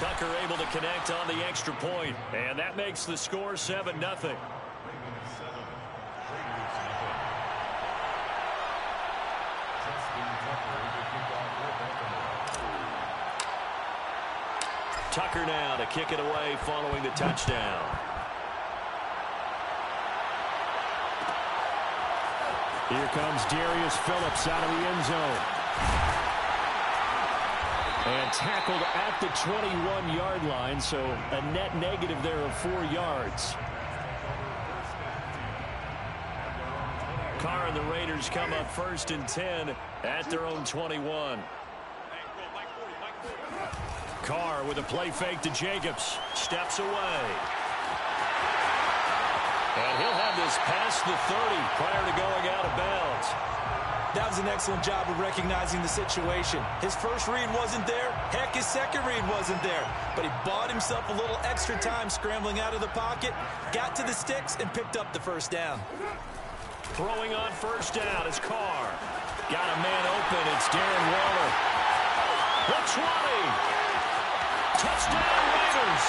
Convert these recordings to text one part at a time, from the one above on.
Tucker able to connect on the extra point, and that makes the score 7-0. Tucker now to kick it away following the touchdown. Here comes Darius Phillips out of the end zone. And tackled at the 21-yard line, so a net negative there of 4 yards. Carr and the Raiders come up 1st and 10 at their own 21. Carr with a play fake to Jacobs. Steps away. And he'll have this past the 30 prior to going out of bounds. That was an excellent job of recognizing the situation. His first read wasn't there. Heck, his second read wasn't there. But he bought himself a little extra time scrambling out of the pocket, got to the sticks, and picked up the first down. Throwing on first down is Carr. Got a man open. It's Darren Waller. The 20. Touchdown, Raiders.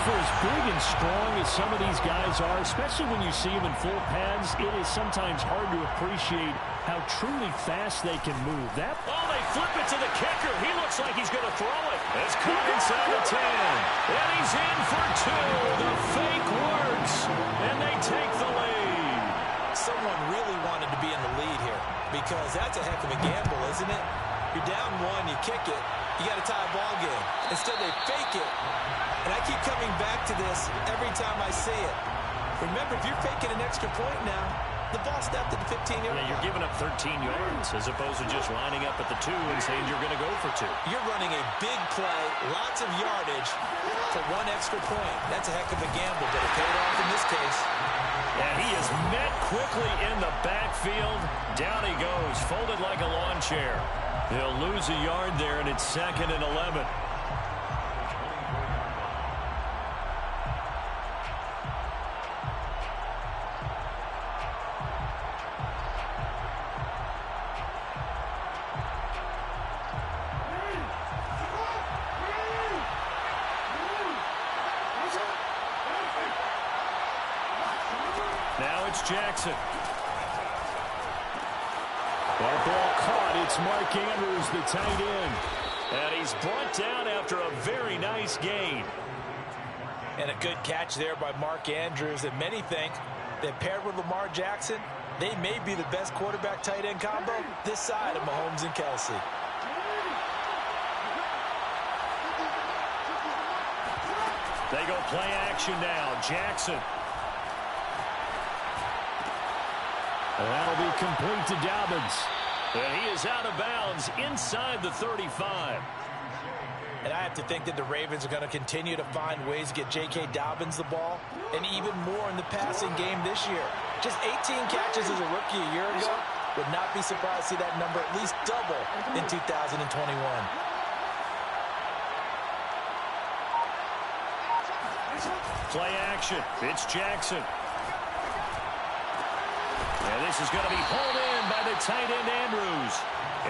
For as big and strong as some of these guys are, especially when you see them in full pads, it is sometimes hard to appreciate how truly fast they can move. They flip it to the kicker. He looks like he's going to throw it. It's caught inside the 10. And he's in for 2. The fake works. And they take the lead. Someone really wanted to be in the lead here because that's a heck of a gamble, isn't it? You're down 1, you kick it, you got to tie a ball game. Instead, they fake it. And I keep coming back to this every time I see it. Remember, if you're faking an extra point now, the ball snapped at the 15-yard line. Yeah, you're giving up 13 yards as opposed to just lining up at the 2 and saying you're going to go for 2. You're running a big play, lots of yardage for 1 extra point. That's a heck of a gamble, but it paid off in this case. And he is met quickly in the backfield. Down he goes, folded like a lawn chair. He'll lose a yard there, and it's 2nd and 11. Now it's Jackson. That ball caught. It's Mark Andrews, the tight end. And he's brought down after a very nice gain. And a good catch there by Mark Andrews. And many think that paired with Lamar Jackson, they may be the best quarterback-tight end combo this side of Mahomes and Kelsey. They go play action now. Jackson. And that'll be complete to Dobbins. And he is out of bounds inside the 35. And I have to think that the Ravens are going to continue to find ways to get J.K. Dobbins the ball, and even more in the passing game this year. Just 18 catches as a rookie a year ago. Would not be surprised to see that number at least double in 2021. Play action. It's Jackson. And this is going to be hauled in by the tight end Andrews.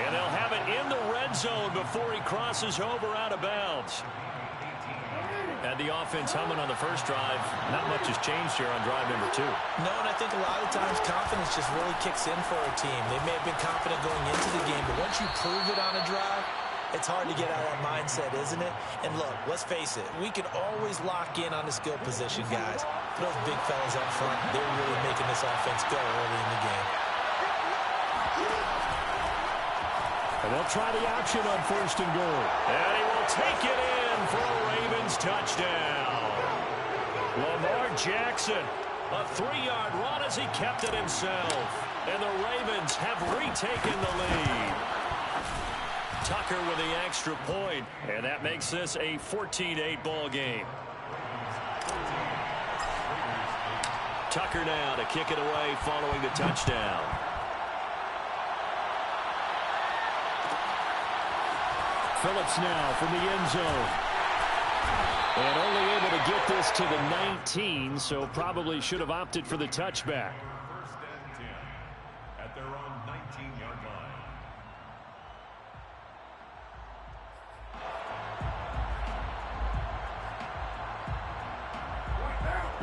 And they'll have it in the red zone before he crosses over out of bounds. And the offense humming on the first drive. Not much has changed here on drive number 2. No, and I think a lot of times confidence just really kicks in for a team. They may have been confident going into the game, but once you prove it on a drive, it's hard to get out of that mindset, isn't it? And look, let's face it, we can always lock in on the skill position, guys. Those big fellas up front, they're really making this offense go early in the game. And they'll try the option on 1st and goal. And he will take it in for a Ravens touchdown. Lamar Jackson, a 3-yard run as he kept it himself. And the Ravens have retaken the lead. Tucker with the extra point, and that makes this a 14-8 ball game. Tucker now to kick it away following the touchdown. Phillips now from the end zone. And only able to get this to the 19, so probably should have opted for the touchback. First and 10 at their own 19-yard line.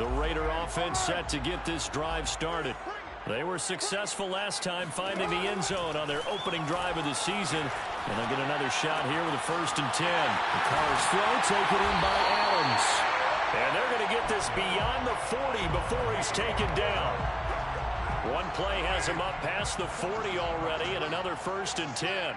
The Raider offense set to get this drive started. They were successful last time finding the end zone on their opening drive of the season. And they'll get another shot here with a 1st and 10. The Carr's throw taken in by Adams. And they're going to get this beyond the 40 before he's taken down. One play has him up past the 40 already, and another 1st and 10.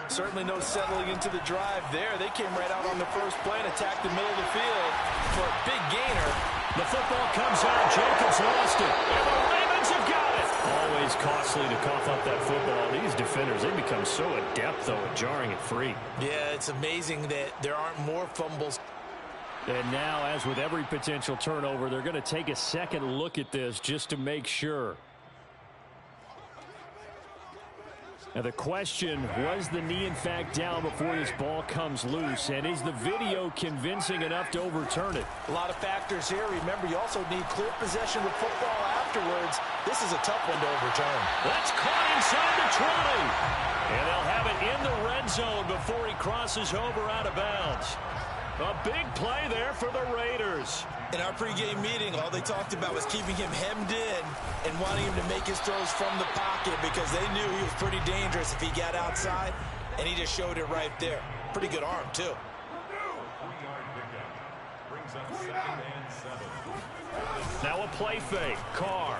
Certainly no settling into the drive there. They came right out on the first play and attacked the middle of the field for a big gainer. The football comes out. Jacobs lost it. And the Ravens have got it. Always costly to cough up that football. These defenders, they become so adept, though, at jarring it free. Yeah, it's amazing that there aren't more fumbles. And now, as with every potential turnover, they're going to take a second look at this just to make sure. Now the question, was the knee in fact down before this ball comes loose? And is the video convincing enough to overturn it? A lot of factors here. Remember, you also need clear possession with football afterwards. This is a tough one to overturn. That's caught inside the 20. And they'll have it in the red zone before he crosses over out of bounds. A big play there for the Raiders. In our pregame meeting, all they talked about was keeping him hemmed in and wanting him to make his throws from the pocket because they knew he was pretty dangerous if he got outside, and he just showed it right there. Pretty good arm, too. 3-yard pickup. Brings up 2nd and 7. Now a play fake. Carr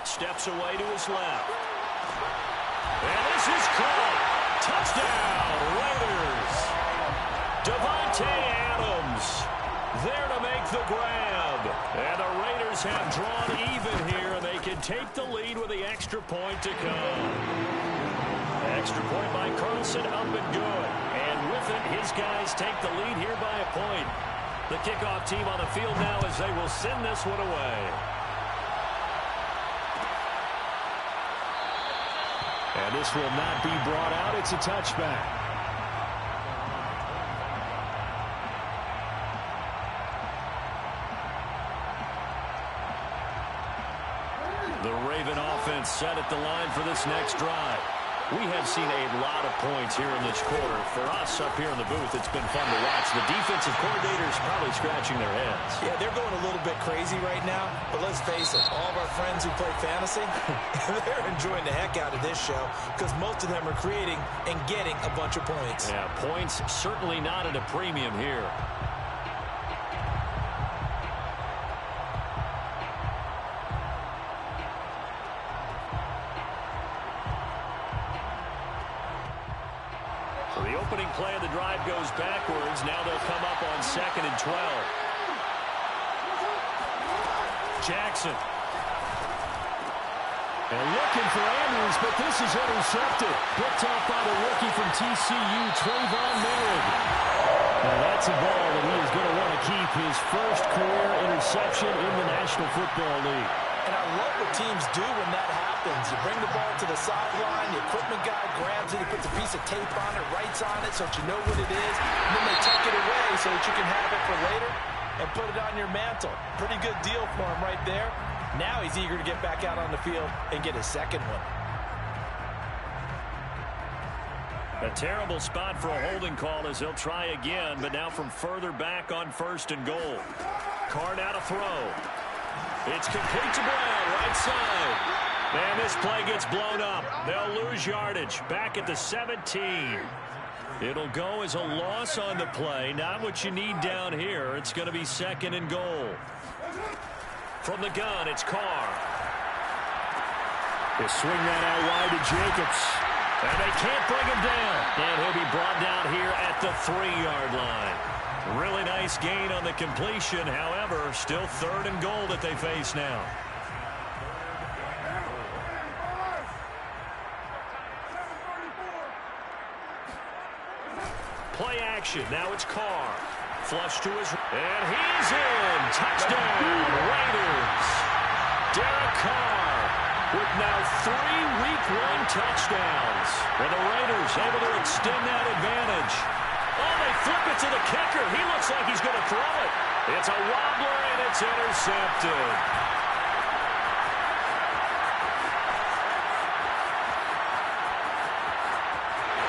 steps away to his left. And this is caught. Touchdown, Raiders. Davante Adams there to make the grab. And the Raiders have drawn even here. They can take the lead with the extra point to come. Extra point by Carlson, up and good. And with it, his guys take the lead here by a point. The kickoff team on the field now as they will send this one away. And this will not be brought out. It's a touchback. The Raven offense set at the line for this next drive. We have seen a lot of points here in this quarter. For us up here in the booth, it's been fun to watch. The defensive coordinators probably scratching their heads. Yeah, they're going a little bit crazy right now, but let's face it, all of our friends who play fantasy, they're enjoying the heck out of this show because most of them are creating and getting a bunch of points. Yeah, points certainly not at a premium here. The opening play of the drive goes backwards. Now they'll come up on 2nd and 12. Jackson. And looking for Andrews, but this is intercepted. Picked off by the rookie from TCU, Trayvon Merritt. Now that's a ball that he is going to want to keep, his first career interception in the National Football League. And I love what teams do when that happens. You bring the ball to the sideline, the equipment guy grabs it, he puts a piece of tape on it, writes on it so that you know what it is, and then they tuck it away so that you can have it for later and put it on your mantle. Pretty good deal for him right there. Now he's eager to get back out on the field and get his second one. A terrible spot for a holding call as he'll try again, but now from further back on 1st and goal. Carr now to throw. It's complete to Brown, right side. And this play gets blown up. They'll lose yardage. Back at the 17. It'll go as a loss on the play. Not what you need down here. It's going to be 2nd and goal. From the gun, it's Carr. They swing that out wide to Jacobs. And they can't bring him down. And he'll be brought down here at the 3-yard line. Really nice gain on the completion. However, still 3rd and goal that they face now. Play action. Now it's Carr. Flush to his... And he's in. Touchdown, Raiders. Derek Carr with now 3 Week 1 touchdowns. And the Raiders able to extend that advantage. Oh, they flip it to the kicker. He looks like he's going to throw it. It's a wobbler, and it's intercepted.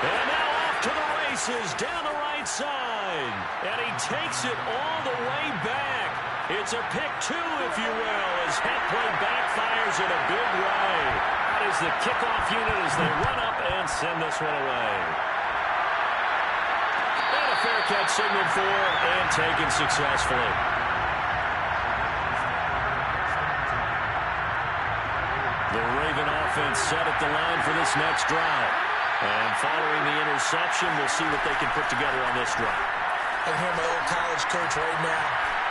And now off to the races down the right side. And he takes it all the way back. It's a pick two, if you will, as head play backfires in a big way. That is the kickoff unit as they run up and send this one away. And a fair catch signaled for and taken successfully. The Raven offense set at the line for this next drive. And following the interception, we'll see what they can put together on this drive. I hear my old college coach right now.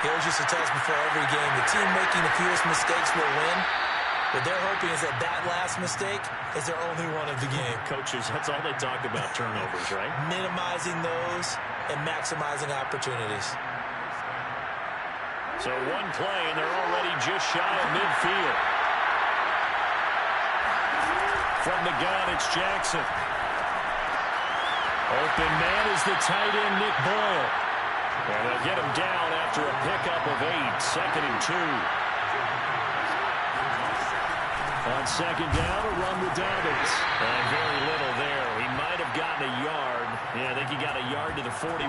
He always used to tell us before every game, the team making the fewest mistakes will win. What they're hoping is that that last mistake is their only one of the game. Coaches, that's all they talk about, turnovers, right? Minimizing those and maximizing opportunities. So one play, and they're already just shy of midfield. From the gun, it's Jackson. Open man is the tight end, Nick Boyle. And they'll get him down after a pickup of 8, 2nd and 2. On second down, a run with Dobbins. And very little there. He might have gotten a yard. Yeah, I think he got a yard to the 41.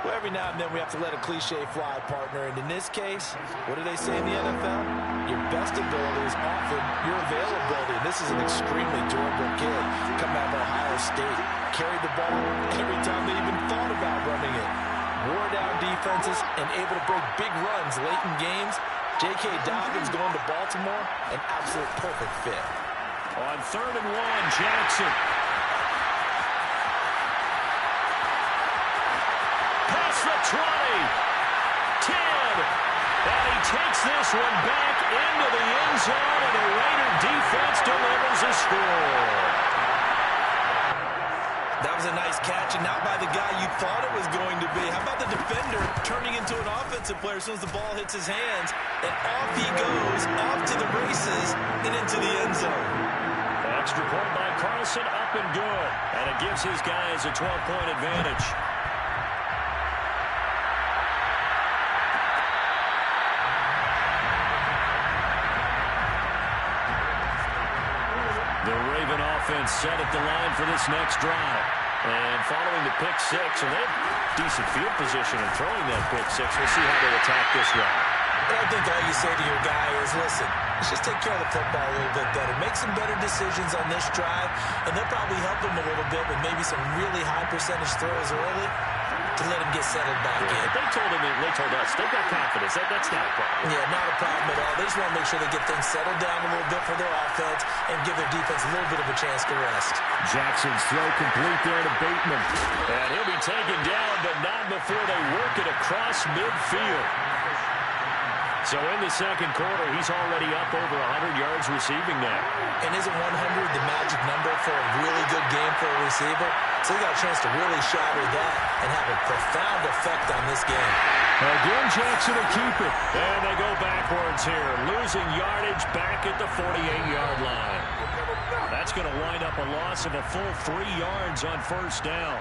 Well, every now and then we have to let a cliche fly, partner. And in this case, what do they say in the NFL? Your best ability is often your availability. And this is an extremely durable kid coming out of Ohio State. Carried the ball every time they even thought about running it. Wore down defenses and able to break big runs late in games. J.K. Dobbins going to Baltimore, an absolute perfect fit. On 3rd and 1, Jackson. Past the 20. 10. And he takes this one back into the end zone, and the Raider defense delivers a score. That was a nice catch, and not by the guy you thought it was going to be. How about the defender turning into an offensive player as soon as the ball hits his hands, and off he goes, off to the races, and into the end zone. Extra point by Carlson, up and good. And it gives his guys a 12-point advantage. The Raven offense set at the line for this next drive. And following the pick six, and they have decent field position in throwing that pick six. We'll see how they attack this drive. And I think all you say to your guy is, listen, let's just take care of the football a little bit better. Make some better decisions on this drive, and they'll probably help him a little bit with maybe some really high percentage throws early to let him get settled back in. They told us, they've got confidence. That's not a problem. Yeah, not a problem at all. They just want to make sure they get things settled down a little bit for their offense and give their defense a little bit of a chance to rest. Jackson's throw complete there to Bateman. And he'll be taken down, but not before they work it across midfield. So in the second quarter, he's already up over 100 yards receiving now. And isn't 100 the magic number for a really good game for a receiver? So he got a chance to really shatter that and have a profound effect on this game. Again, Jackson will keep it. And they go backwards here, losing yardage back at the 48-yard line. That's going to wind up a loss of a full 3 yards on first down.